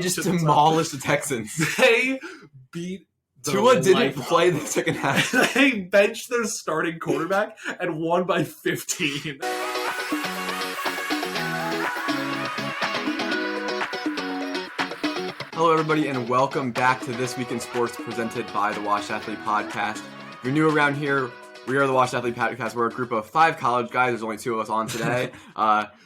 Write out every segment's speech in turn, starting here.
just demolished the Texans. They beat Tua didn't play the second half. They benched their starting quarterback and won by 15. Hello, everybody, and welcome back to This Week in Sports presented by the Washed Athlete Podcast. If you're new around here, we are the Washed Athlete Podcast. We're a group of 5 college guys. There's only 2 of us on today.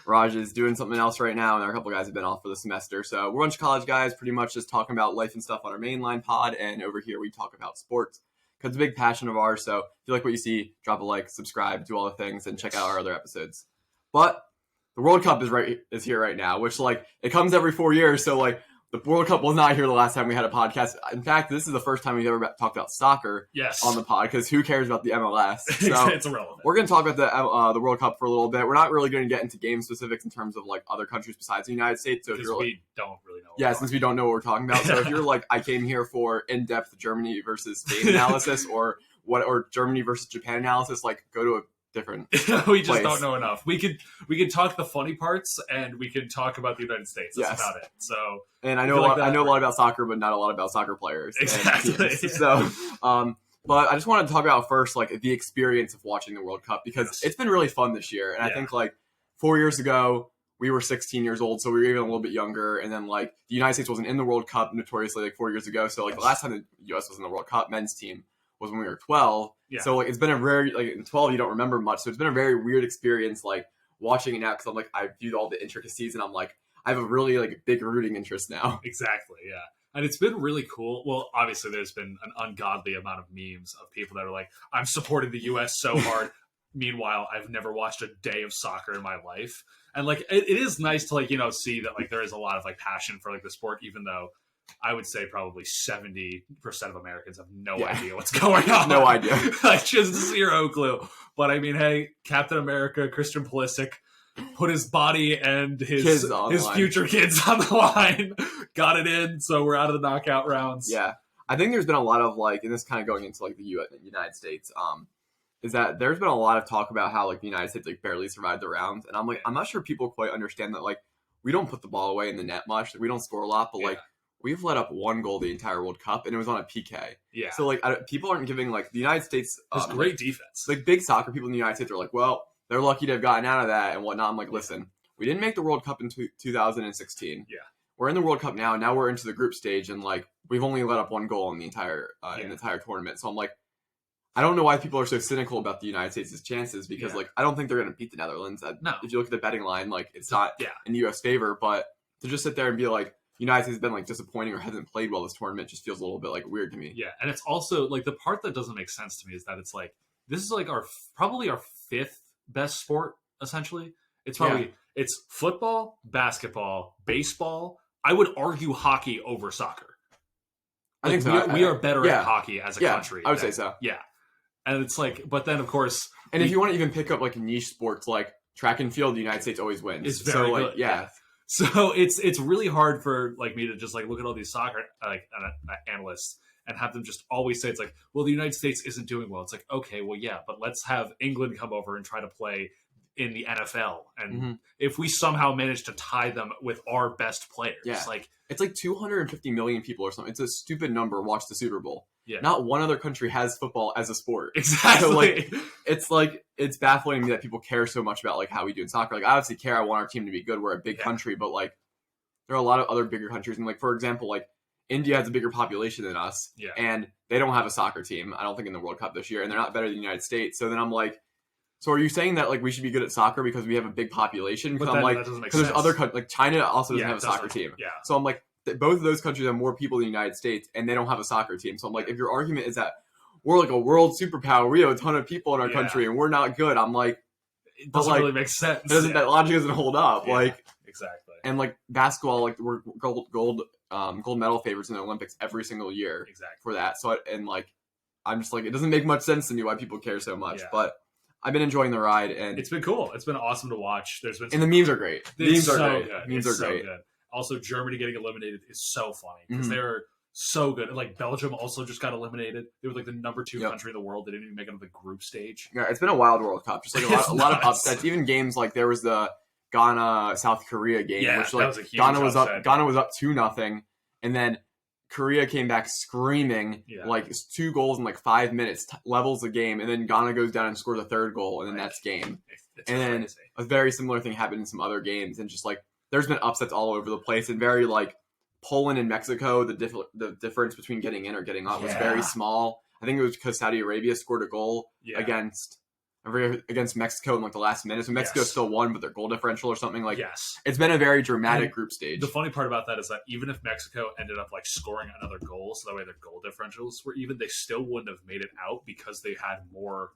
Raj is doing something else right now, and a couple of guys have been off for the semester. So we're a bunch of college guys pretty much just talking about life and stuff on our mainline pod, and over here we talk about sports because it's a big passion of ours. So if you like what you see, drop a like, subscribe, do all the things, and check out our other episodes. But the World Cup is here right now, which it comes every 4 years, so the World Cup was not here the last time we had a podcast. In fact, this is the first time we've ever talked about soccer on the pod, because who cares about the MLS? So it's irrelevant. We're going to talk about the World Cup for a little bit. We're not really going to get into game specifics in terms of other countries besides the United States. So we don't really know. Since we don't know what we're talking about. So if you're I came here for in-depth Germany versus Spain analysis or Germany versus Japan analysis, go to a different we just place. Don't know enough. We could talk the funny parts, and we could talk about the United States. That's about it. So, and I know a lot about soccer, but not a lot about soccer players. Exactly. So, but I just wanted to talk about first the experience of watching the World Cup, because it's been really fun this year. And I think 4 years ago we were 16 years old, so we were even a little bit younger. And then the United States wasn't in the World Cup notoriously 4 years ago. So the last time the U.S. was in the World Cup men's team was when we were 12. Yeah. So it's been a very in 12 you don't remember much. So it's been a very weird experience watching it now, because I viewed all the intricacies and I have a really big rooting interest now. Exactly, yeah. And it's been really cool. Well, obviously there's been an ungodly amount of memes of people that are I'm supporting the US so hard. Meanwhile, I've never watched a day of soccer in my life. And it is nice to see that there is a lot of passion for the sport, even though I would say probably 70% of Americans have no idea what's going on. No idea. Just zero clue. But I mean, hey, Captain America, Christian Pulisic, put his body and his future kids on the line. Got it in, so we're out of the knockout rounds. Yeah. I think there's been a lot of and this kind of going into the United States, is that there's been a lot of talk about how the United States barely survived the rounds. And I'm not sure people quite understand that we don't put the ball away in the net much. We don't score a lot, but we've let up 1 goal the entire World Cup, and it was on a PK. Yeah. So people aren't giving the United States great defense. Big soccer people in the United States are well, they're lucky to have gotten out of that and whatnot. I'm listen, we didn't make the World Cup in 2016. Yeah. We're in the World Cup now, and now we're into the group stage, and we've only let up 1 goal in the entire tournament. So I'm I don't know why people are so cynical about the United States' chances, because I don't think they're going to beat the Netherlands. No. If you look at the betting line, it's not in U.S. favor, but to just sit there and be United States has been disappointing or hasn't played well this tournament just feels a little bit weird to me. Yeah, and it's also the part that doesn't make sense to me is that it's this is probably our 5th best sport essentially. It's probably it's football, basketball, baseball. I would argue hockey over soccer. I think so. We are better at hockey as a country. I would say so. Yeah, and it's but then of course, and if you want to even pick up niche sports like track and field, the United States always wins. It's very good. Yeah. So it's really hard for me to just look at all these soccer analysts and have them just always say it's well, the United States isn't doing well. It's okay, well, yeah, but let's have England come over and try to play in the NFL, and if we somehow manage to tie them with our best players, it's 250 million people or something. It's a stupid number. Watch the Super Bowl. Yeah. Not one other country has football as a sport. Exactly. So it's baffling to me that people care so much about how we do in soccer. I obviously care. I want our team to be good. We're a big country, but there are a lot of other bigger countries, and for example, India has a bigger population than us, and they don't have a soccer team. I don't think in the World Cup this year, and they're not better than the United States. So then I'm so are you saying that we should be good at soccer because we have a big population? Because there's other countries China also doesn't have a soccer team. Yeah. So I'm both of those countries have more people than the United States, and they don't have a soccer team. So I'm if your argument is that we're a world superpower, we have a ton of people in our country, and we're not good, I'm it doesn't really make sense. That logic doesn't hold up. Yeah, exactly. And basketball, we're gold medal favorites in the Olympics every single year. Exactly. For that. So I'm just it doesn't make much sense to me why people care so much, but I've been enjoying the ride, and it's been cool. It's been awesome to watch. And the memes are great. Memes are great. Memes are great. Good. Also, Germany getting eliminated is so funny because they're so good. And Belgium also just got eliminated. They were the number 2 country in the world. They didn't even make it to the group stage. Yeah, it's been a wild World Cup. Just a lot of upsets. Even games there was the Ghana South Korea game, Yeah, which that was a huge Ghana was upset. up. Ghana was up 2-0, and then Korea came back screaming, like it's 2 goals in like 5 minutes, levels the game, and then Ghana goes down and scores a 3rd goal, and then that's game. It's and then crazy. A very similar thing happened in some other games, and just like there's been upsets all over the place, and very like Poland and Mexico, the difference between getting in or getting out was very small. I think it was because Saudi Arabia scored a goal against Mexico in like the last minute. So Mexico still won, but their goal differential or something like. It's been a very dramatic group stage. The funny part about that is that even if Mexico ended up like scoring another goal, so that way their goal differentials were even, they still wouldn't have made it out because they had more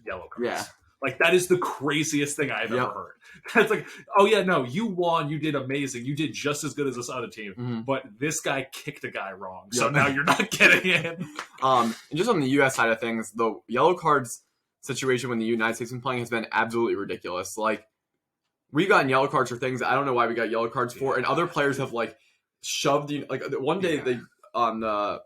yellow cards. Yeah. Like, that is the craziest thing I've ever heard. It's like, oh yeah, no, you won, you did amazing, you did just as good as this other team, but this guy kicked a guy wrong, so now you're not getting in. And just on the U.S. side of things, the yellow cards situation when the United States has been playing has been absolutely ridiculous. Like, we've gotten yellow cards for things that I don't know why we got yellow cards for, and other players have like shoved, like one day they the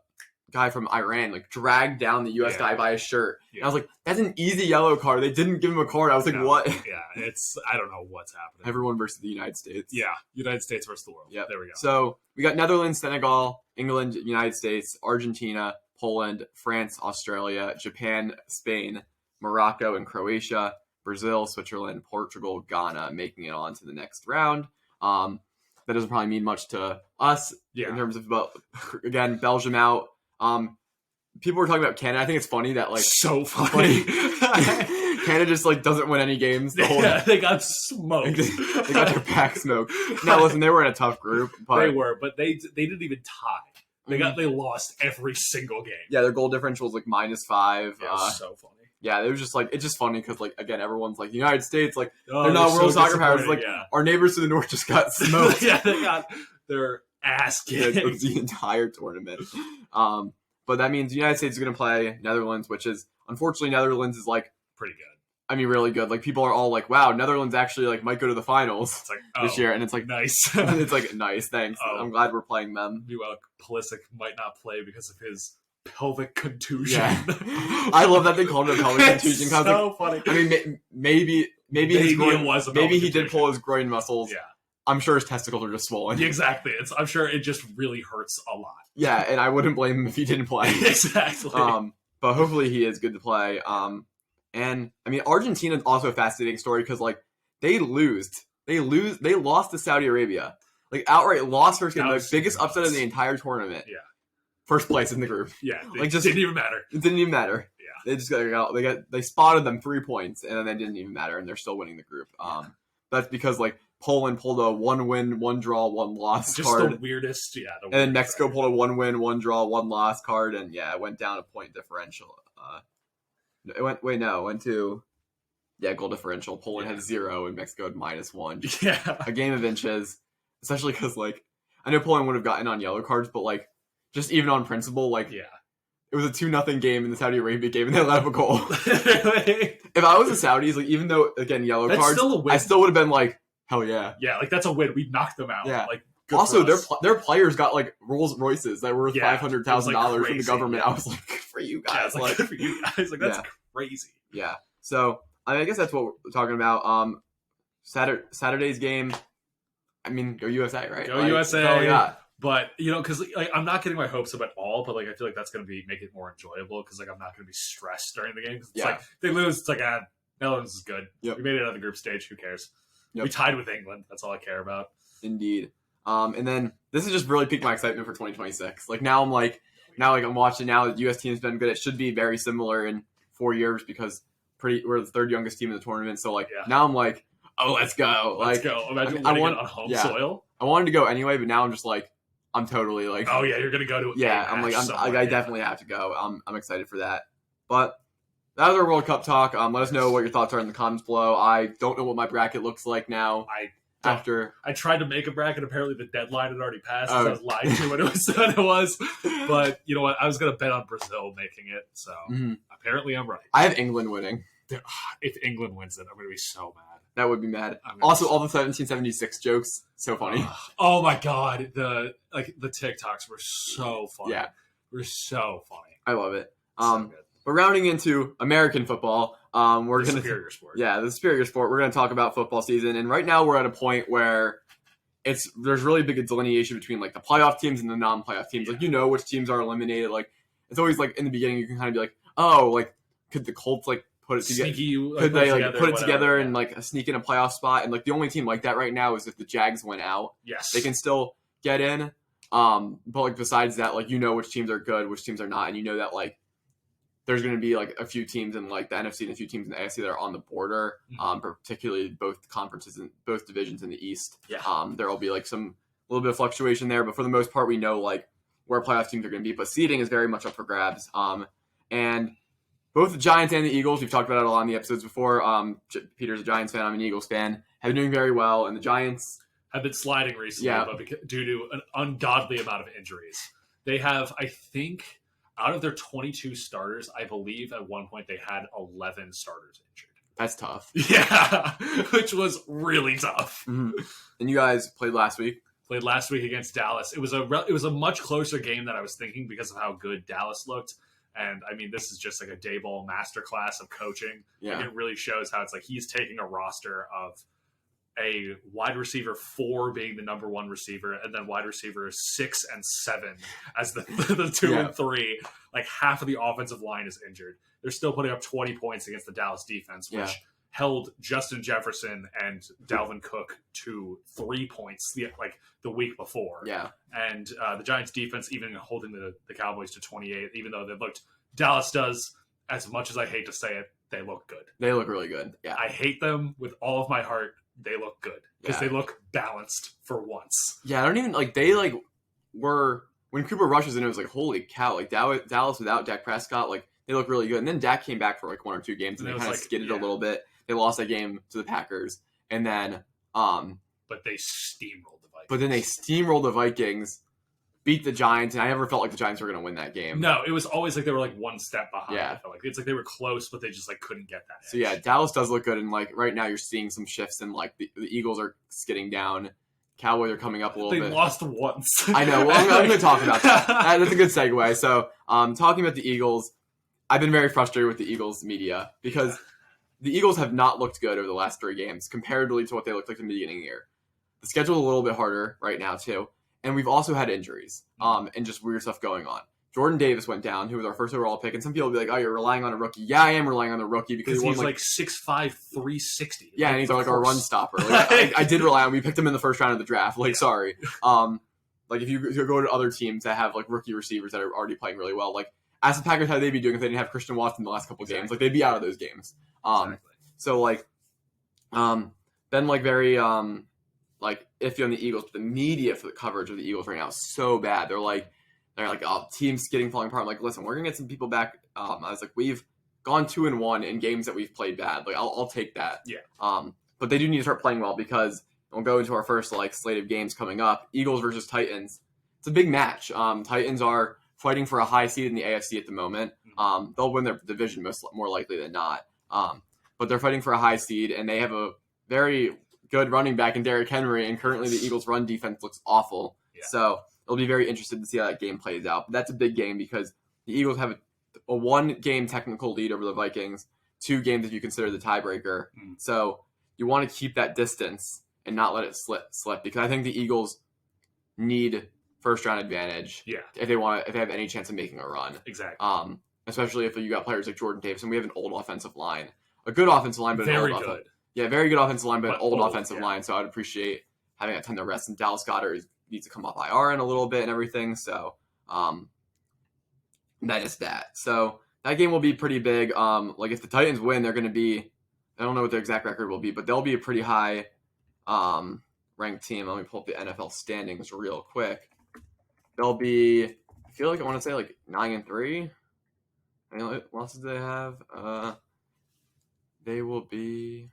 guy from Iran like dragged down the U.S. guy by his shirt. And I was like, that's an easy yellow card. They didn't give him a card. I was like, what? Yeah, I don't know what's happening. Everyone versus the United States. Yeah, United States versus the world. Yeah, there we go. So we got Netherlands, Senegal, England, United States, Argentina, Poland, France, Australia, Japan, Spain, Morocco, and Croatia, Brazil, Switzerland, Portugal, Ghana making it on to the next round. That doesn't probably mean much to us in terms of, but again, Belgium out. People were talking about Canada. I think it's funny that like so funny. Canada just like doesn't win any games. They got smoked. They got their back smoked. Now listen, they were in a tough group. But but they didn't even tie. They lost every single game. Yeah, their goal differential was like -5. Yeah, so funny. Yeah, it was just like, it's just funny because like again, everyone's like the United States, like they're not world soccer powers. Like our neighbors to the north just got smoked. Yeah, they got their ass kicked the entire tournament. But that means the United States is going to play Netherlands, which is unfortunately Netherlands is like pretty good. I mean, really good. Like people are all like, "Wow, Netherlands actually like might go to the finals this year," and it's like nice. It's like nice. Thanks. I'm glad we're playing them. Meanwhile, Pulisic might not play because of his pelvic contusion. Yeah. I love that they called it a pelvic contusion. So funny. I mean, maybe his groin, it was. Maybe he did pull his groin muscles. Yeah. I'm sure his testicles are just swollen. Exactly. I'm sure it just really hurts a lot. Yeah, and I wouldn't blame him if he didn't play. Exactly. But hopefully he is good to play. And I mean, Argentina is also a fascinating story because like they lost to Saudi Arabia, like outright lost first game, the biggest upset of the entire tournament. Yeah, first place in the group. Yeah, like just didn't even matter. It didn't even matter. Yeah, they just they spotted them 3 points and then they didn't even matter, and they're still winning the group. That's because like Poland pulled a 1 win, 1 draw, 1 loss just card. The weirdest. Yeah, and then Mexico pulled a 1 win, 1 draw, 1 loss card, and it went down a point differential. It went to goal differential. Poland had 0 and Mexico had -1. Yeah, a game of inches, especially because like I know Poland would have gotten on yellow cards, but like just even on principle, like it was a 2-0 game in the Saudi Arabia game and they let up a goal. If I was the Saudis, like even though again yellow that's cards, still a win. I still would have been like hell yeah. Yeah, like that's a win. We knocked them out. Yeah. Like also their players got like Rolls Royces that were worth $500,000 from the government. Yeah. I was like, good for you guys. Yeah, like good for you guys. Like that's crazy. Yeah. So I guess that's what we're talking about. Saturday's game. I mean, go USA, right? Go USA. Oh yeah. But because like I'm not getting my hopes up at all. But like I feel like that's going to make it more enjoyable because like I'm not going to be stressed during the game. It's like if they lose, it's like Netherlands is good. Yep. We made it out of the group stage. Who cares? Yep. We tied with England. That's all I care about. Indeed. And then this has just really piqued my excitement for 2026. Like now I'm watching now the U.S. team's been good. It should be very similar in 4 years because we're the 3rd youngest team in the tournament. So like now I'm like, oh, let's go. Let's go. Imagine winning it on home soil. I wanted to go anyway, but now I'm just like, I'm totally like, oh yeah, you're gonna go to I'm like, I definitely have to go. I'm excited for that. But that was our World Cup talk. Let us know what your thoughts are in the comments below. I don't know what my bracket looks like now. I tried to make a bracket. Apparently, the deadline had already passed. I was lied to when it was. But you know what? I was going to bet on Brazil making it. So apparently, I'm right. I have England winning. If England wins it, I'm going to be so mad. That would be mad. Also, all the 1776 jokes, so funny. Oh my god, the TikToks were so funny. Yeah, were so funny. I love it. But rounding into American football, We're The gonna superior sport. Yeah, the superior sport. We're gonna talk about football season, and right now we're at a point where there's really big a delineation between like the playoff teams and the non-playoff teams. Yeah. Like, you know which teams are eliminated. Like, it's always like in the beginning you can kind of be like, oh, like could the Colts like put it together? Could they like put it together and like sneak in a playoff spot? And like the only team like that right now is if the Jags went out. Yes, They can still get in. But like besides that, like you know which teams are good, which teams are not, and you know that like there's going to be like a few teams in like the NFC and a few teams in the AFC that are on the border, particularly both conferences and both divisions in the East. Yeah. There will be like some little bit of fluctuation there, but for the most part, we know like where playoff teams are going to be. But seeding is very much up for grabs. And both the Giants and the Eagles, we've talked about it a lot in the episodes before. Peter's a Giants fan, I'm an Eagles fan, have been doing very well, and the Giants have been sliding recently, but due to an ungodly amount of injuries. They have, I think, out of their 22 starters, I believe at one point they had 11 starters injured. That's tough. Yeah, which was really tough. Mm-hmm. And you guys played last week? Played last week against Dallas. It was a much closer game than I was thinking because of how good Dallas looked. And, I mean, this is just like a Daboll masterclass of coaching. Yeah. Like, it really shows how it's like he's taking a roster of a wide receiver 4 being the number 1 receiver, and then wide receiver 6 and 7 as the 2 and 3. Like half of the offensive line is injured. They're still putting up 20 points against the Dallas defense, which held Justin Jefferson and Dalvin Cook to 3 points the week before. Yeah. And the Giants defense even holding the Cowboys to 28, even though Dallas does, as much as I hate to say it, they look good. They look really good. Yeah. I hate them with all of my heart. They look good because they look balanced for once. Yeah, I don't even they were when Cooper Rush was in. It was like, holy cow! Like Dallas without Dak Prescott, like they look really good. And then Dak came back for like 1 or 2 games, and they kind of skidded a little bit. They lost that game to the Packers, and then but they steamrolled the Vikings. But then they steamrolled the Vikings, beat the Giants, and I never felt like the Giants were going to win that game. No, it was always like they were like one step behind. Yeah. I felt like it's like they were close, but they just like couldn't get that edge. So yeah, Dallas does look good, and like right now you're seeing some shifts, and like the Eagles are skidding down, Cowboys are coming up a little bit. They lost once. I know. Well, I'm going to talk about that. That's a good segue. So talking about the Eagles, I've been very frustrated with the Eagles media because the Eagles have not looked good over the last 3 games comparatively to what they looked like in the beginning of the year. The schedule's a little bit harder right now too. And we've also had injuries and just weird stuff going on. Jordan Davis went down, who was our first overall pick. And some people will be like, oh, you're relying on a rookie. Yeah, I am relying on the rookie because he's like 6'5", 360. Yeah, and he's like our run stopper. Like, I did rely on. We picked him in the first round of the draft. Sorry. Like if you go to other teams that have like rookie receivers that are already playing really well, like as the Packers, how they'd be doing if they didn't have Christian Watson the last couple of games. Like they'd be out of those games. So like, been like very like iffy on the Eagles, but the media for the coverage of the Eagles right now is so bad. They're like, oh, team's falling apart. I'm like, listen, we're gonna get some people back. I was like, we've gone 2-1 in games that we've played bad. Like I'll take that. Yeah. But they do need to start playing well because we'll go into our first like slate of games coming up. Eagles versus Titans. It's a big match. Titans are fighting for a high seed in the AFC at the moment. They'll win their division more likely than not. But they're fighting for a high seed, and they have a very good running back in Derrick Henry, and currently the Eagles' run defense looks awful. Yeah. So it'll be very interesting to see how that game plays out. But that's a big game because the Eagles have a 1-game technical lead over the Vikings, 2 games if you consider the tiebreaker. So you want to keep that distance and not let it slip because I think the Eagles need first-round advantage if they have any chance of making a run. Exactly. Especially if you got players like Jordan Davis, and we have an old offensive line. A good offensive line, but very an old good. Very good offensive line, but an old offensive line. So I'd appreciate having a ton of rest. And Dallas Goedert needs to come off IR in a little bit and everything. So that is that. So that game will be pretty big. Like if the Titans win, they're going to be, I don't know what their exact record will be, but they'll be a pretty high ranked team. Let me pull up the NFL standings real quick. They'll be, I feel like I want to say like 9-3. How many losses do they have? They will be...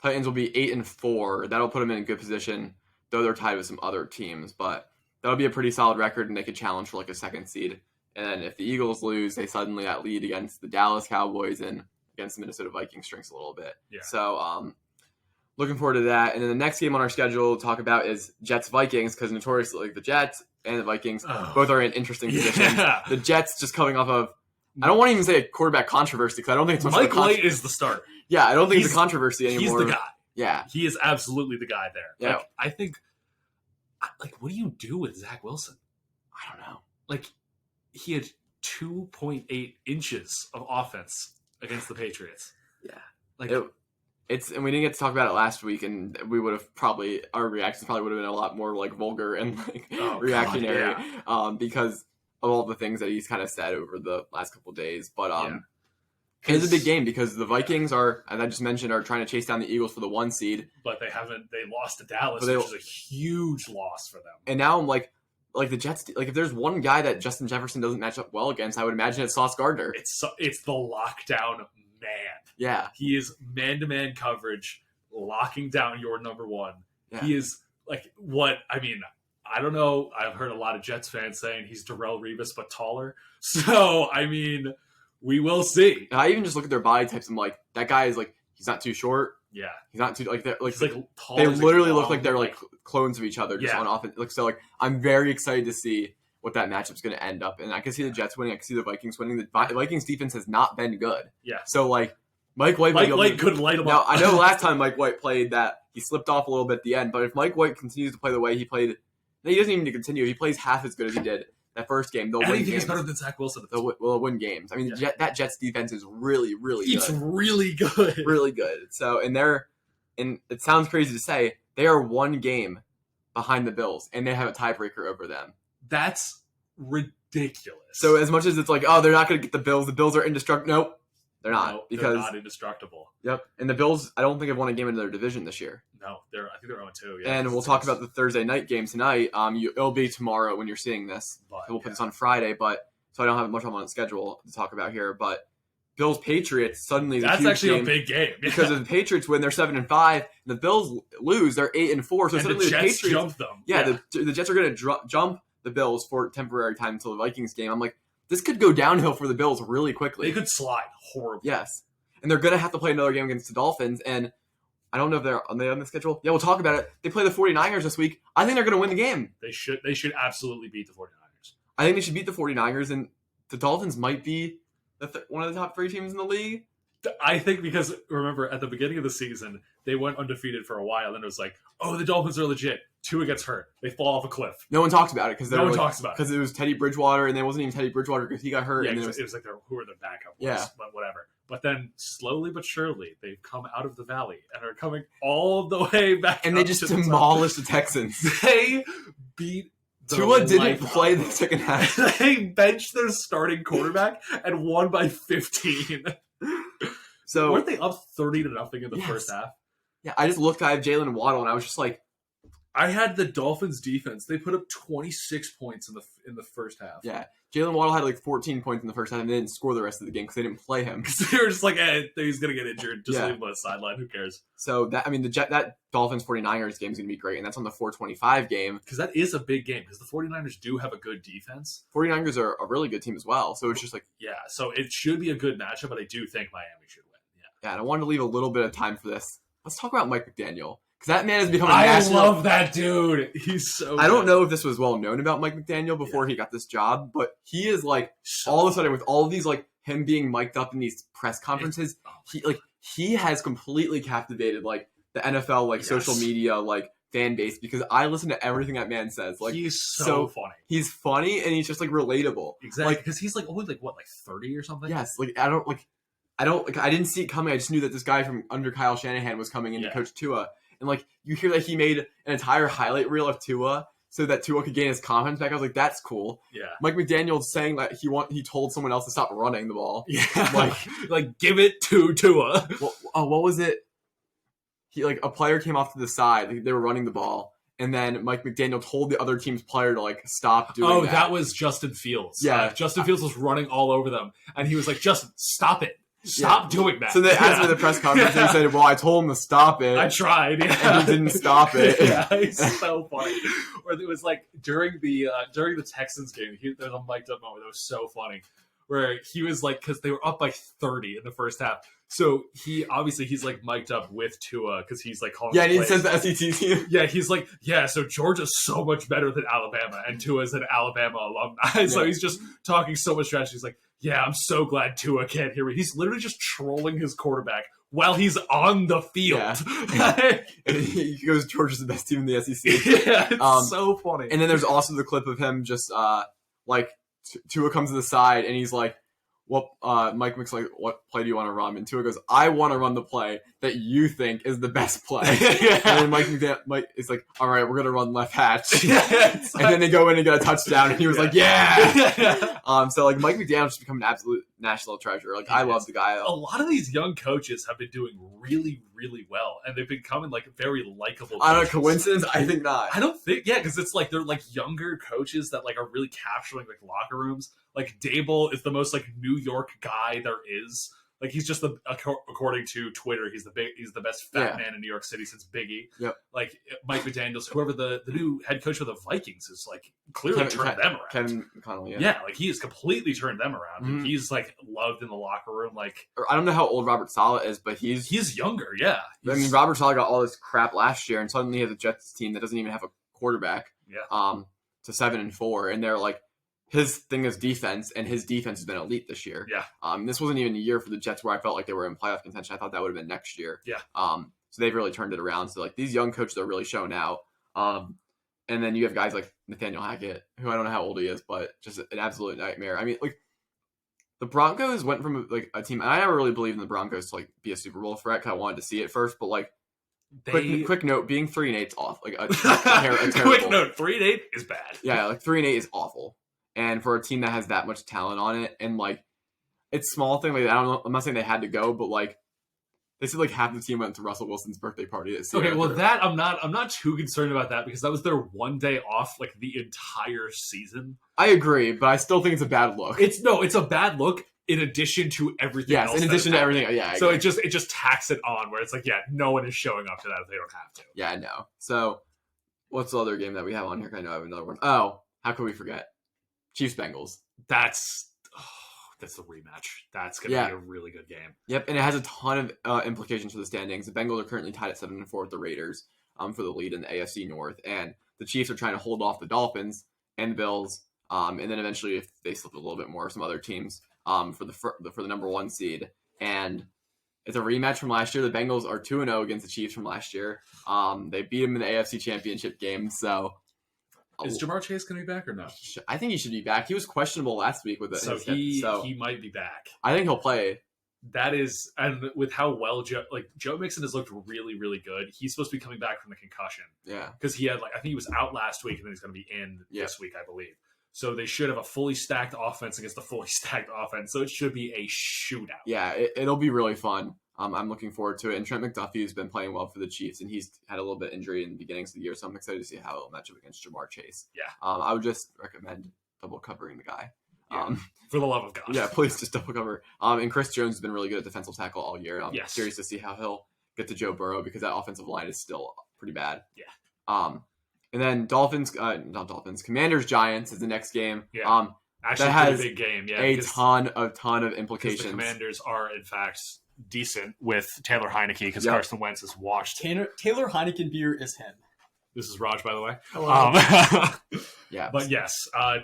Titans will be 8-4. That'll put them in a good position, though they're tied with some other teams. But that'll be a pretty solid record, and they could challenge for like a second seed. And then if the Eagles lose, they suddenly that lead against the Dallas Cowboys and against the Minnesota Vikings shrinks a little bit. Yeah. So looking forward to that. And then the next game on our schedule to talk about is Jets-Vikings, because notoriously like the Jets and the Vikings both are in interesting positions. The Jets just coming off of I don't want to even say a quarterback controversy because I don't think it's much Mike of a White is the starter. Yeah, I don't think it's a controversy anymore. He's the guy. Yeah. He is absolutely the guy there. Yeah. Like, I think, like, what do you do with Zach Wilson? I don't know. Like, he had 2.8 inches of offense against the Patriots. Yeah. Like, and we didn't get to talk about it last week, and we would have our reactions probably would have been a lot more like vulgar and like reactionary, because of all the things that he's kind of said over the last couple of days. But it's a big game because the Vikings are, as I just mentioned, are trying to chase down the Eagles for the 1 seed. But they lost to Dallas, which is a huge loss for them. And now I'm like the Jets, like if there's one guy that Justin Jefferson doesn't match up well against, I would imagine it's Sauce Gardner. It's the lockdown man. Yeah. He is man-to-man coverage, locking down your number one. Yeah. He is like I don't know. I've heard a lot of Jets fans saying he's Darrelle Revis, but taller. So, we will see. And I even just look at their body types. I'm like, that guy is like, he's not too short. Yeah. He's not too, like, he's like tall. They literally look like they're like clones of each other just on offense. Like, so, like, I'm very excited to see what that matchup's going to end up. And I can see the Jets winning. I can see the Vikings winning. The Vikings defense has not been good. Yeah. So, like, Mike White could light him Now, up. I know last time Mike White played that he slipped off a little bit at the end, but if Mike White continues to play the way he played, he doesn't even need to continue. He plays half as good as he did that first game. They'll win games. Anything is better than Zach Wilson. They'll win games. I mean, that Jets defense is really, really good. It's really good. Really good. So, and it sounds crazy to say, they are 1 game behind the Bills, and they have a tiebreaker over them. That's ridiculous. So as much as it's like, oh, they're not going to get the Bills are indestructible. Nope, they're not. Because they're not indestructible. Yep, and the Bills, I don't think have won a game in their division this year. No, I think they're 0-2. Yeah, and we'll talk about the Thursday night game tonight. It'll be tomorrow when you're seeing this. We'll put this on Friday, so I don't have much on the schedule to talk about here. But Bills Patriots suddenly that's actually a big game because if the Patriots win, they're 7-5, and the Bills lose, they're 8-4. So and suddenly the Jets Patriots jump them. Yeah, the Jets are going to jump the Bills for temporary time until the Vikings game. I'm like, this could go downhill for the Bills really quickly. They could slide horribly. Yes, and they're going to have to play another game against the Dolphins, and I don't know if are they on the schedule. Yeah, we'll talk about it. They play the 49ers this week. I think they're going to win the game. They should absolutely beat the 49ers. I think they should beat the 49ers, and the Dolphins might be one of the top 3 teams in the league. I think because, remember, at the beginning of the season, they went undefeated for a while, and it was like, oh, the Dolphins are legit. Tua gets hurt. They fall off a cliff. No one talks about it because no one talks about it. Because it was Teddy Bridgewater, and it wasn't even Teddy Bridgewater because he got hurt. Yeah, and it was like, who are their backup? Yeah. But whatever. But then, slowly but surely, they've come out of the valley and are coming all the way back. And they just demolished the Texans. They beat Tua didn't play the second half. They benched their starting quarterback and won by 15. So weren't they up 30-0 in the first half? Yeah, I just looked. I have Jalen Waddle, and I was just like, I had the Dolphins defense. They put up 26 points in the first half. Yeah, Jalen Waddle had like 14 points in the first half, and they didn't score the rest of the game because they didn't play him. Because they were just like, he's gonna get injured. Just leave him on the sideline. Who cares? So that Dolphins 49ers game is gonna be great, and that's on the 4:25 game because that is a big game because the 49ers do have a good defense. 49ers are a really good team as well. So it's just like so it should be a good matchup, but I do think Miami should win. Yeah, and I wanted to leave a little bit of time for this. Let's talk about Mike McDaniel. Because that man has become I love that dude. He's so I don't know if this was well known about Mike McDaniel before he got this job, but he is like, all of a sudden, with all of these, like, him being mic'd up in these press conferences, he has completely captivated, like, the NFL, like, social media, like, fan base, because I listen to everything that man says. Like, he's so funny. He's funny, and he's just, like, relatable. Exactly. Because he's, like, only, like, what, like 30 or something? Yes. Like, I didn't see it coming. I just knew that this guy from under Kyle Shanahan was coming in to coach Tua. And, like, you hear that he made an entire highlight reel of Tua so that Tua could gain his confidence back. I was like, that's cool. Yeah. Mike McDaniel's saying that he told someone else to stop running the ball. Yeah. Like give it to Tua. What was it? A player came off to the side. They were running the ball. And then Mike McDaniel told the other team's player to, like, stop doing that. Oh, that was Justin Fields. Yeah. Justin Fields was running all over them. And he was like, Justin, stop it. Stop doing that. So they asked me at the press conference, and he said, well, I told him to stop it. I tried. Yeah. And he didn't stop it. Yeah, he's so funny. Or it was like during the Texans game, there's a mic'd up moment that was so funny. Where he was like, because they were up by 30 in the first half. So he's like mic'd up with Tua because he's like calling. Yeah, and he says the SEC team. Yeah, he's like, so Georgia's so much better than Alabama, and Tua's an Alabama alumni. So he's just talking so much trash. He's like, Yeah, I'm so glad Tua can't hear me. He's literally just trolling his quarterback while he's on the field. Yeah. He goes, Georgia's the best team in the SEC. Yeah, it's so funny. And then there's also the clip of him just like Tua comes to the side and he's like, "What?" Mike Mick's like, "What play do you want to run?" And Tua goes, "I want to run the play that you think is the best play." Yeah. And then Mike is like, "All right, we're gonna run left hatch." Yeah, And then they go in and get a touchdown, and he was like, "Yeah." Yeah. So like Mike McDaniel's just become an absolute national treasure. Like I love the guy. A lot of these young coaches have been doing really, really well, and they've becoming like very likable. On a coincidence, I think not. I don't think, yeah, because it's like they're like younger coaches that like are really capturing like locker rooms. Like Dable is the most like New York guy there is. Like he's just according to Twitter, he's the best fat man in New York City since Biggie. Yep. Like Mike McDaniels, whoever the new head coach of the Vikings is, like clearly turned them around. Kevin Connolly, yeah, like he has completely turned them around. Mm-hmm. He's like loved in the locker room. Like I don't know how old Robert Saleh is, but he's younger. Yeah, I mean Robert Saleh got all this crap last year, and suddenly he has a Jets team that doesn't even have a quarterback. Yeah. To 7-4, and they're like. His thing is defense, and his defense has been elite this year. Yeah. This wasn't even a year for the Jets where I felt like they were in playoff contention. I thought that would have been next year. Yeah. So they've really turned it around. So like these young coaches are really showing out. And then you have guys like Nathaniel Hackett, who I don't know how old he is, but just an absolute nightmare. I mean, like the Broncos went from like a team, and I never really believed in the Broncos to like be a Super Bowl threat because I wanted to see it first. But like, quick note, being 3-8's off. Like a terrible. Quick note, 3-8 is bad. Yeah, like 3-8 is awful. And for a team that has that much talent on it, and like it's small thing, like I don't know, I'm not saying they had to go, but like they said like half the team went to Russell Wilson's birthday party. Okay, well that I'm not too concerned about that because that was their one day off like the entire season. I agree, but I still think it's a bad look. It's a bad look in addition to everything else. Yes, in addition to everything. Yeah. So it just tacks it on where it's like, yeah, no one is showing up to that if they don't have to. Yeah, I know. So what's the other game that we have on here? I know I have another one. Oh, how could we forget? Chiefs Bengals. That's the rematch. That's going to be a really good game. Yep, and it has a ton of implications for the standings. The Bengals are currently tied at 7-4 with the Raiders for the lead in the AFC North, and the Chiefs are trying to hold off the Dolphins and the Bills, and then eventually, if they slip a little bit more, some other teams for the number one seed. And it's a rematch from last year. The Bengals are 2-0 against the Chiefs from last year. They beat them in the AFC Championship game, so. Is Jamar Chase going to be back or no? I think he should be back. He was questionable last week with it. So he might be back. I think he'll play. That is, and with how well Joe Mixon has looked really, really good. He's supposed to be coming back from the concussion. Yeah. Because he had I think he was out last week and then he's going to be in this week, I believe. So they should have a fully stacked offense against a fully stacked offense. So it should be a shootout. Yeah, it'll be really fun. I'm looking forward to it. And Trent McDuffie has been playing well for the Chiefs, and he's had a little bit of injury in the beginnings of the year, so I'm excited to see how it'll match up against Jamar Chase. Yeah. I would just recommend double covering the guy. Yeah. For the love of God. Yeah, please just double cover. And Chris Jones has been really good at defensive tackle all year. I'm curious to see how he'll get to Joe Burrow because that offensive line is still pretty bad. Yeah. And then Commanders Giants is the next game. Yeah. Actually, that has a big game. Yeah. A ton of implications. The Commanders are in fact decent with Taylor Heineke because Carson Wentz is washed. Taylor Heineken beer is him. This is Raj, by the way. Yeah. But yes,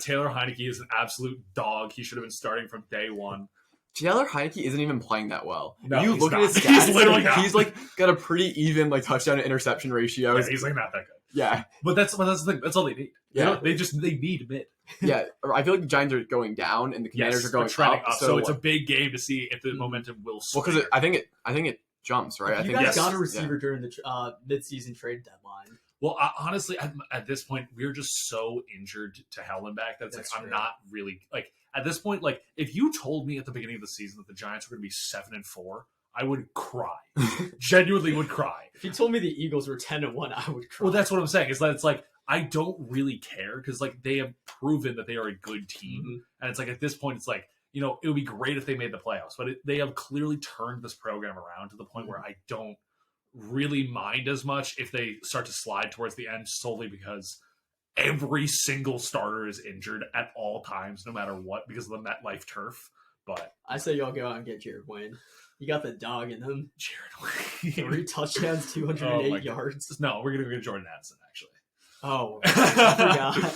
Taylor Heineke is an absolute dog. He should have been starting from day one. Taylor Heineke isn't even playing that well. No, you look at his stats, he's literally not. He's like got a pretty even like touchdown to interception ratio. Yeah, he's like not that good. Yeah. But that's the thing. That's all they need. Yeah. They need mid. Yeah. I feel like the Giants are going down and the Commanders are going trending up. So it's a big game to see if the momentum will swing. Well, because I think it jumps, right? You guys got a receiver during the mid-season trade deadline. Well, honestly, at this point, we're just so injured to hell and back that it's I'm not really like at this point. Like, if you told me at the beginning of the season that the Giants were going to be 7-4, I would cry. Genuinely would cry. If you told me the Eagles were 10-1, I would cry. Well, that's what I'm saying. Is that it's like I don't really care because like they have proven that they are a good team, and it's like at this point, it's like it would be great if they made the playoffs, but they have clearly turned this program around to the point where I don't really mind as much if they start to slide towards the end solely because every single starter is injured at all times, no matter what, because of the MetLife turf. But I say y'all go out and get Jared Wayne. You got the dog in him. Jared Wayne. 3 touchdowns, 208 yards. No, we're going to go get Jordan Addison, actually. Oh, I forgot.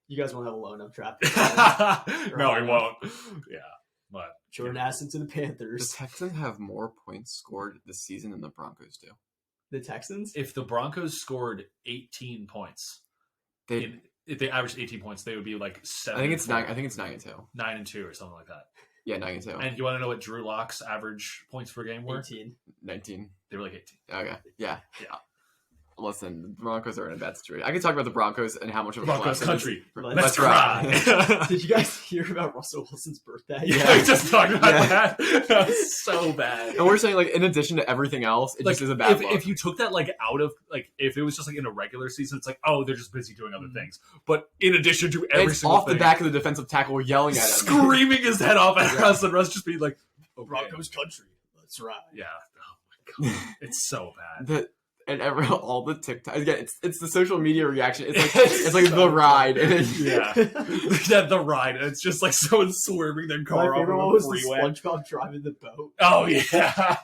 You guys won't have a low enough draft. No, he won't. Yeah, but Jordan Addison to the The Panthers. Texans have more points scored this season than the Broncos do. The Texans? if the Broncos scored 18 points, They, if they averaged 18 points, they would be like 7. I think it's 9. I think it's 9-2. 9-2 or something like that. Yeah, 9-2. And you want to know what Drew Lock's average points per game were? 18. 19. They were like 18. Okay. Yeah. Yeah. Listen, the Broncos are in a bad situation. I can talk about the Broncos and how much of a Broncos collapse it is. country. Let's Let's ride. Did you guys hear about Russell Wilson's birthday? Yeah, we just talked about Yeah. that. That was so bad. And we're saying, like, in addition to everything else, it just is a bad if, look. if you took that like out of like if it was just like in a regular season, it's like, oh, they're just busy doing other things. But in addition to every it's single off thing, the back of the defensive tackle yelling at him. screaming his head off at Yeah. Russ, and Russ just being like, okay. Broncos country. Let's ride. Yeah. Oh my god. It's so bad. And all the TikTok again, it's the social media reaction. It's like the ride, and Yeah. Yeah, the ride. And it's just like someone swerving their My car off favorite one of was the the freeway. SpongeBob driving the boat. Oh yeah.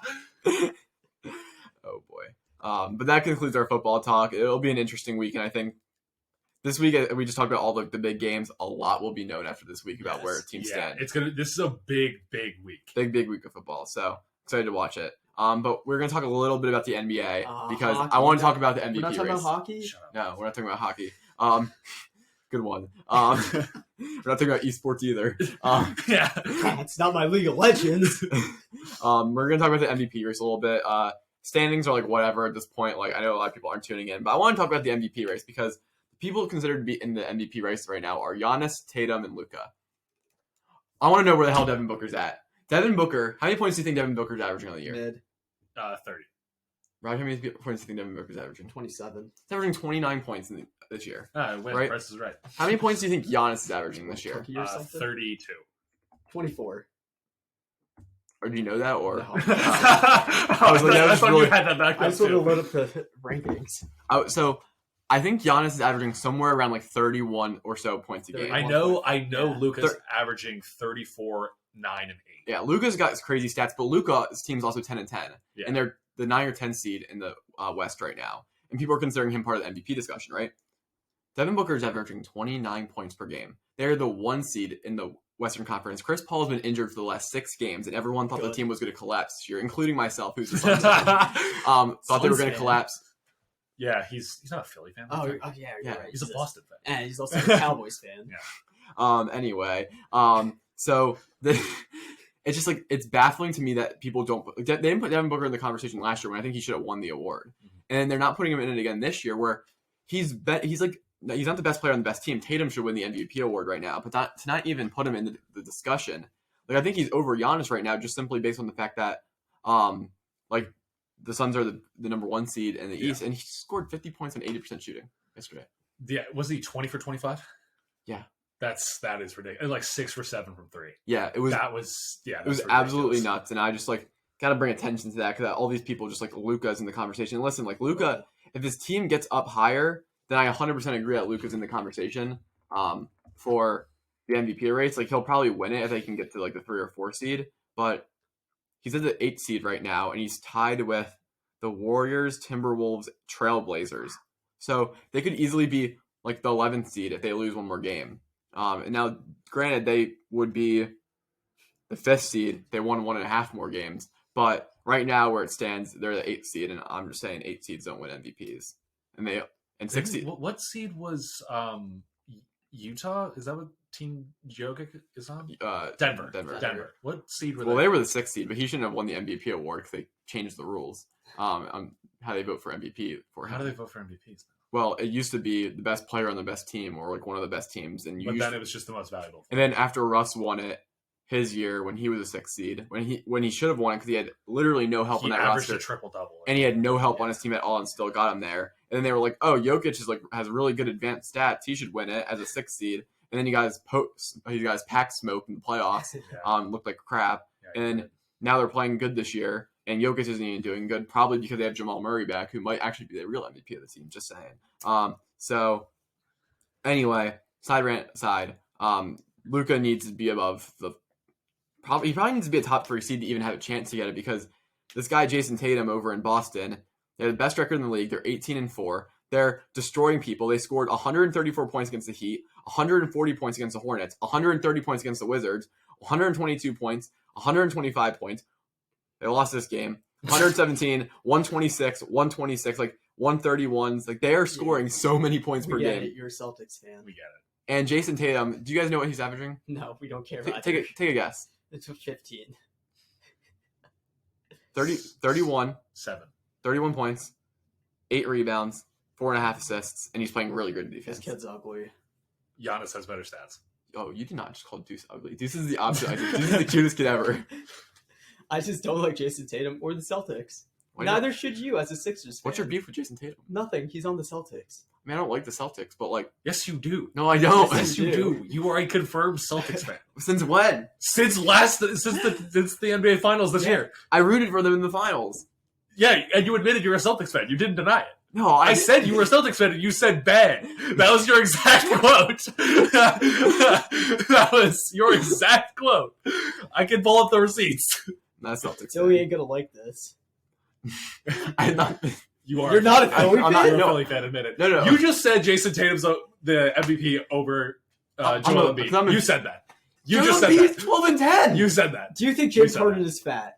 oh boy. But that concludes our football talk. It'll be an interesting week, and I think this week we just talked about all the big games. A lot will be known after this week about where teams Yeah. stand. This is a big week. Big week of football. So excited to watch it. But we're gonna talk a little bit about the NBA because Hockey. I want to talk about the We're MVP not talking race. about hockey? Shut up. No, we're not talking about hockey. Good one. We're not talking about esports either. Yeah. It's not my League of Legends. We're gonna talk about the MVP race a little bit. Standings are like whatever at this point. Like I know a lot of people aren't tuning in, but I want to talk about the MVP race because the people considered to be in the MVP race right now are Giannis, Tatum, and Luka. I want to know where the hell Devin Booker's at. Devin Booker, how many points do you think Devin Booker's averaging on the year? Mid 30. Rob, how many points do you think Devin Booker's averaging? 27. He's averaging 29 points this year. Win. Right. Price is right. How many points do you think Giannis is averaging this year? Rookie or something? 32. 24. Or do you know that? Or No. I was like, that was thought really- you had that back I up just want to too. load up the rankings. So I think Giannis is averaging somewhere around like 31 or so points a game. I know Yeah. Luka's averaging 34, 9, and 8. Yeah, Luka's got crazy stats, but Luka's team's also 10-10, Yeah. and they're the 9 or 10 seed in the West right now, and people are considering him part of the MVP discussion, right? Devin Booker is averaging 29 points per game. They're the 1 seed in the Western Conference. Chris Paul has been injured for the last 6 games, and everyone thought the team was going to collapse this year, including myself, who's a Suns fan. Thought they were Suns going to fan. collapse. Yeah, he's not a Philly fan. Oh, right? yeah, Yeah, you're right. He's a Boston fan. And he's also a Cowboys fan. Yeah. Anyway, so it's just like it's baffling to me that people don't. They didn't put Devin Booker in the conversation last year when I think he should have won the award, and they're not putting him in it again this year where he's not the best player on the best team. Tatum should win the MVP award right now, but to not even put him in the discussion, like I think he's over Giannis right now just simply based on the fact that like the Suns are the number 1 seed in the East, and he scored 50 points on 80% shooting yesterday. Yeah, was he 20 for 25? Yeah. That is ridiculous. Like 6 for 7 from 3. Yeah, it was. It was It was absolutely nuts, and I just like got to bring attention to that because all these people just like Luka's in the conversation. Listen, like Luka, if his team gets up higher, then I 100% agree that Luka's in the conversation for the MVP race. Like he'll probably win it if they can get to like the 3 or 4 seed, but he's at the 8th seed right now, and he's tied with the Warriors, Timberwolves, Trailblazers. So they could easily be like the 11th seed if they lose one more game. And now, granted, they would be the 5th seed. They won 1.5 more games. But right now, where it stands, they're the 8th seed, and I'm just saying 8 seeds don't win MVPs. And 6 seed. What seed was Utah? Is that what Team Jokic is on? Denver. What seed were Well, they? they were the 6th seed, but he shouldn't have won the MVP award because they changed the rules on how they vote for MVP for him. How do they vote for MVPs? Well, it used to be the best player on the best team or like one of the best teams, and But then it was just the most valuable. And then after Russ won it his year when he was a 6th seed, when he should have won it because he had literally no help He on that averaged roster, a triple double, and he had no help on his team at all, and still got him there. And then they were like, "Oh, Jokic has really good advanced stats. He should win it as a 6th seed." And then you guys pack smoke in the playoffs. Yeah. Looked like crap. Yeah, And now they're playing good this year, and Jokic isn't even doing good, probably because they have Jamal Murray back, who might actually be the real MVP of the team. Just saying. So anyway, side. Luka needs to be above he probably needs to be a top 3 seed to even have a chance to get it because this guy Jason Tatum over in Boston, they have the best record in the league. They're 18-4. They're destroying people. They scored 134 points against the Heat, 140 points against the Hornets, 130 points against the Wizards, 122 points, 125 points. They lost this game. 117, 126, 126, like 131s. Like, they are scoring so many points per We get game. it. You're a Celtics fan. We get it. And Jason Tatum, do you guys know what he's averaging? No, we don't care Take about take a guess. It's 15. 31, 7. 31 points, 8 rebounds, 4.5 assists, and he's playing really good This defense. kid's ugly. Giannis has better stats. Oh, you did not just call Deuce ugly. Deuce is the opposite. Deuce is the cutest kid ever. I just don't like Jason Tatum or the Celtics. Why Neither should you as a Sixers fan. What's your beef with Jason Tatum? Nothing. He's on the Celtics. I mean, I don't like the Celtics, but like, Yes, you do. no, I don't. Yes, you do. You are a confirmed Celtics fan. Since when? Since the NBA Finals this Yeah. year. I rooted for them in the finals. Yeah, and you admitted you're a Celtics fan. You didn't deny it. No, I said you were a Celtics fan, and you said bad. That was your exact quote. That was your exact quote. I can pull up the receipts. Not a Celtics. Joey fan. ain't gonna like this. I'm not. You are. You're not a Philly I'm fan? not- You're a no. Philly fan. Admit it. No. You just said Jason Tatum's the MVP over I'm Joel a- Embiid. I'm a- You said that. You Joel just said Embiid's that. 12 and 10. You said that. Do you think You James said Harden that. is fat?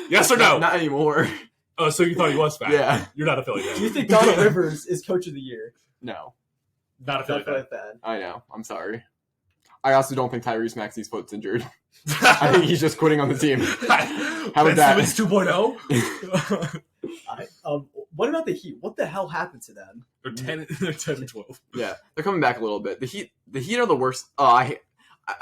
Yes or no? Not anymore. Oh, so you thought he was fat? Yeah. You're not a Philly Do fan. you think Donovan Rivers is coach of the year? No, Not a Philly Definitely fan. fat. I know. I'm sorry. I also don't think Tyrese Maxey's foot's injured. I think he's just quitting on the team. How about that? Simmons 2.0? What about the Heat? What the hell happened to them? They're 10 and 12. Yeah, they're coming back a little bit. The Heat are the worst. Oh, I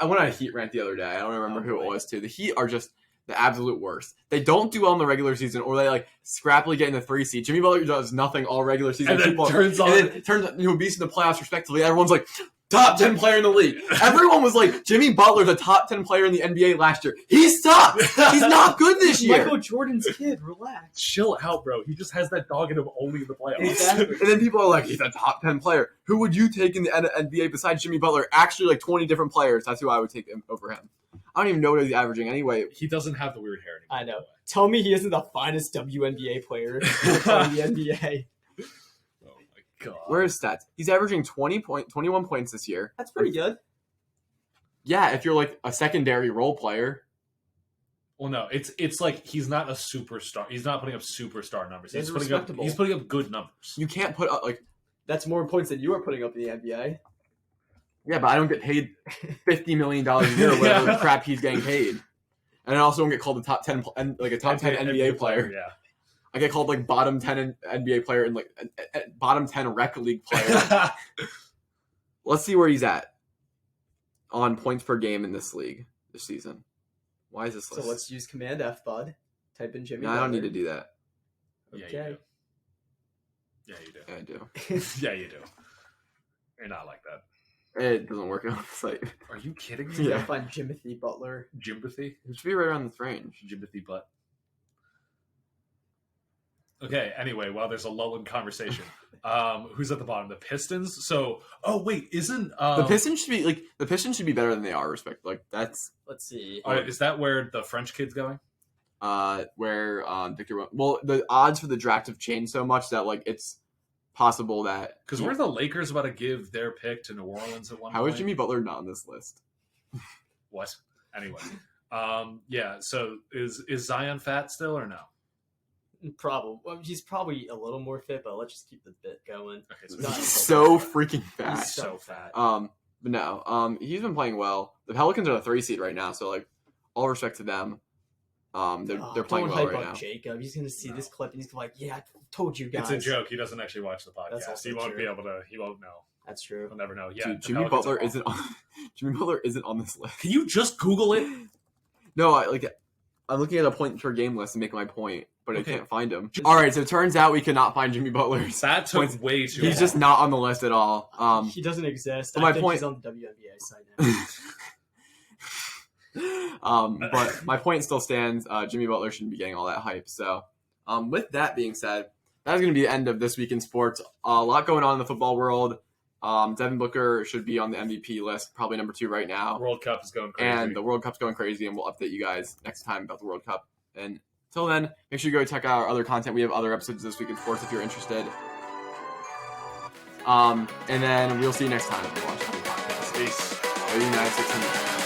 went on a Heat rant the other day. I don't remember who it was too. The Heat are just the absolute worst. They don't do well in the regular season, or they like scrappily get in the 3 seed. Jimmy Butler does nothing all regular season. And then turns on. and then turns beast in the playoffs respectively. Everyone's like top 10 player in the league. Everyone was like Jimmy Butler's a top 10 player in the NBA last year. He sucks. He's not good this year. Michael Jordan's kid. Relax. Chill out, bro. He just has that dog in him only in the playoffs. Exactly. And then people are like, he's a top 10 player. Who would you take in the NBA besides Jimmy Butler? Actually, like 20 different players. That's who I would take over him. I don't even know what he's averaging anyway. He doesn't have the weird hair anymore. I know. Tell me he isn't the finest WNBA player in the NBA. Oh my god. Where is stats? He's averaging 21 points this year. That's pretty good. Yeah, if you're like a secondary role player. Well, no, it's like he's not a superstar. He's not putting up superstar numbers. He's Putting up, respectable. he's putting up good numbers. You can't put up like, That's more points than you are putting up in the NBA. yeah, but I don't get paid $50 million a year or whatever Yeah. crap he's getting paid. And I also don't get called a top 10, like a top 10 NBA player. Yeah. I get called like bottom 10 NBA player and like bottom 10 rec league player. Let's see where he's at on points per game in this league this season. Why is this So list? let's use Command F, bud. Type in Jimmy. No, I don't need Butler. to do that. Yeah, Okay. you do. Yeah, I do. Yeah, you do. You're not like that. It doesn't work on the site. Are you kidding me? You Yeah. gotta find Jimothy Butler. Jimothy? It should be right around this range. Jimothy butt. Okay, anyway, while there's a lull in conversation, who's at the bottom? The Pistons? So, oh, wait, isn't... The Pistons should be better than they are, respect. Like, that's Let's see. is that where the French kid's going? where Victor. Well, the odds for the draft have changed so much that like it's possible that Because weren't the Lakers about to give their pick to New Orleans at one How point? is Jimmy Butler not on this list? What? Anyway. Yeah, so is Zion fat still or no? Probably. Well, he's probably a little more fit, but let's just keep the bit going. Okay, He's so not He's so so fat. freaking fat. He's so fat. But no, he's been playing well. The Pelicans are the 3 seed right now, so like all respect to them. They're playing don't well hype right up now. Jacob. He's gonna see No. this clip and he's gonna be like, "Yeah, I told you guys." It's a joke. He doesn't actually watch the That's podcast. also He won't true. be able to. He won't know. That's true. He'll never know. Yeah, Dude, the Jimmy Pelicans Butler are isn't on. Jimmy Butler isn't on this list. Can you just Google it? No, I'm looking at a point per game list to make my point, but Okay. I can't find him. All right, so it turns out we could not find Jimmy Butler. That took Points- way too. He's long. just not on the list at all. He doesn't exist. but I my think point- he's on the WNBA site now. But my point still stands. Jimmy Butler shouldn't be getting all that hype. So, with that being said, that's going to be the end of this week in sports. A lot going on in the football world. Devin Booker should be on the MVP list, probably number 2 right now. World Cup is going crazy. And the World Cup's going crazy, and we'll update you guys next time about the World Cup. And Till then, make sure you go check out our other content. We have other episodes this week in sports if you're interested. And then we'll see you next time on the Watch Athlete Podcast. Peace. Go United 16.